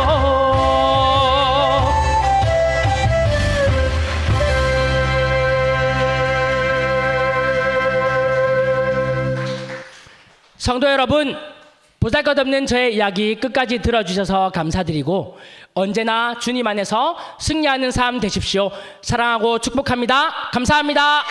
성도 여러분, 보잘것없는 저의 이야기 끝까지 들어주셔서 감사드리고 언제나 주님 안에서 승리하는 삶 되십시오. 사랑하고 축복합니다. 감사합니다.